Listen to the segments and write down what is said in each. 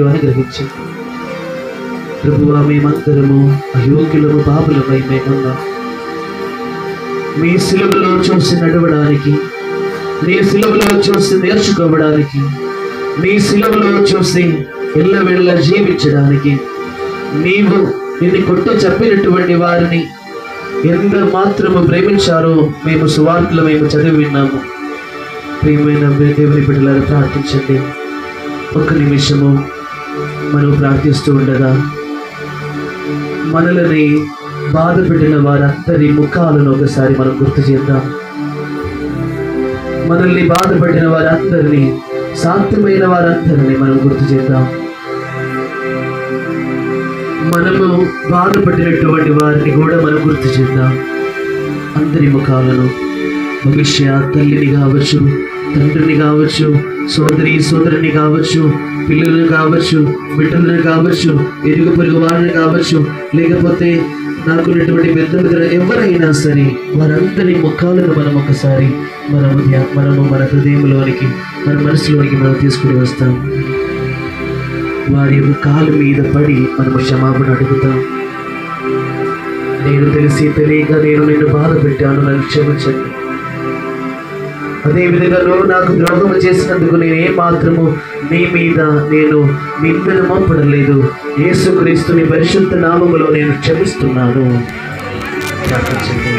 అనుగ్రహించండి ప్రభువా. మేమందరము అయోగ్యులము, పాపులమై మేమున్నాం. మీ సిలువలో చూసి నడవడానికి, మీ సిలువలో చూసి నేర్చుకోవడానికి, మీ సిలువలో చూసి ఎల్లవేళ జీవించడానికి నీవు నిన్ను కొట్టు చెప్పినటువంటి వారిని ఎంత మాత్రము ప్రేమించారో మేము సువార్తలు మేము చదివి విన్నాము. ప్రియమైన దేవుని బిడ్డలారా, ప్రార్థించండి. ఒక్క నిమిషము మనం ప్రార్థిస్తూ ఉండగా మనల్ని బాధ పెట్టిన వారందరి ముఖాలను ఒకసారి మనం గుర్తు చేద్దాం. మనల్ని బాధపడిన వారందరినీ, సాధ్యమైన వారందరినీ మనం గుర్తు చేద్దాం. మనము బాధపడినటువంటి వారిని కూడా మనం గుర్తు చేద్దాం. అందరి ముఖాలను, భవిష్య తల్లిని కావచ్చు, తండ్రిని కావచ్చు, సోదరిని కావచ్చు, పిల్లలను కావచ్చు, బిడ్డలను కావచ్చు, ఇరుగు పొరుగు వారిని కావచ్చు, లేకపోతే నాకున్నటువంటి పెద్ద ఎవరైనా సరే వారందరి ముఖాలను మనం ఒకసారి మనము మన హృదయంలోనికి, మన మనసులోనికి మనం తీసుకుని వస్తాం. వారి యొక్క కాలు మీద పడి మనము క్షమాపణ అడుగుతాం. నేను తెలిసి తెలియక నేను నిన్ను బాధ పెట్టాను, నన్ను క్షమించండి. అదేవిధంగా నువ్వు నాకు ద్రోహం చేసినందుకు నేను ఏమాత్రము నీ మీద నేను నిందను మోపడలేదు. యేసుక్రీస్తుని పరిశుద్ధ నామములో నేను క్షమిస్తున్నాను. ప్రార్థించండి.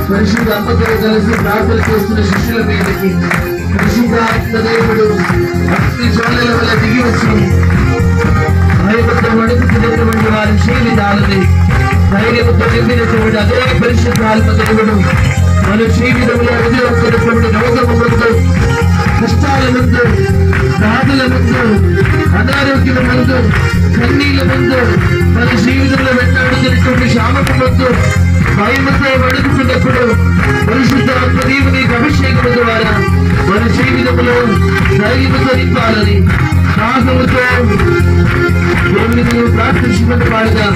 పరిశుద్ధ అమ్మతో కలిసి ప్రార్థన చేస్తున్న శిష్యుల మీదకి పరిశుద్ధాత్మ దేవుడు భక్తి జ్వాలల వల్ల దిగి వచ్చి భయభక్తులు అడుగుతున్నటువంటి వారి జీవితాలని ధైర్యంతో నింపినటువంటి అదే పరిశుద్ధాత్మ దేవుడు మన జీవితంలో ఎదురవుతున్నటువంటి రోగము ముందు, కష్టాల ముందు, బాధల ముందు, అనారోగ్యం ముందు, కన్నీళ్ళ ముందు, మన జీవితంలో వెంటాడుతున్నటువంటి శాపము ముందు భయముతో అడుగుతున్నప్పుడు పరిశుద్ధాత్మ దేవుని అభిషేకం ద్వారా మన జీవితంలో ధైర్యంతో నింపాలని సాహసంతో దేవుని నీవు ప్రార్థించుకున్న వాడుగా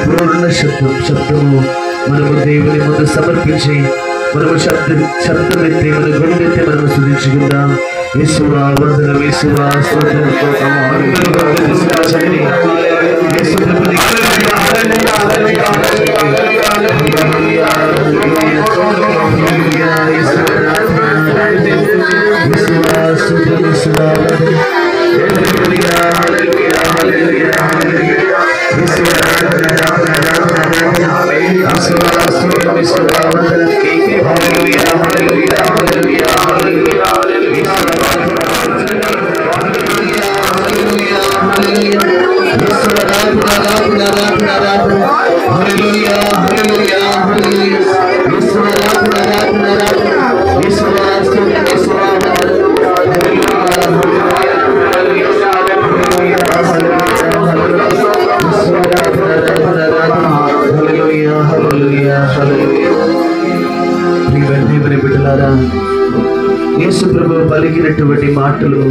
పూర్ణ శబ్దము మనము దేవుని ముందు సమర్పించి మనము శబ్దమెత్తి మన గుండెత్తి మనము స్తుతించుకుందాం. యేసువా వందనం, యేసువా స్తోత్రం. యేసు ప్రభువు పలికినటువంటి మాటలు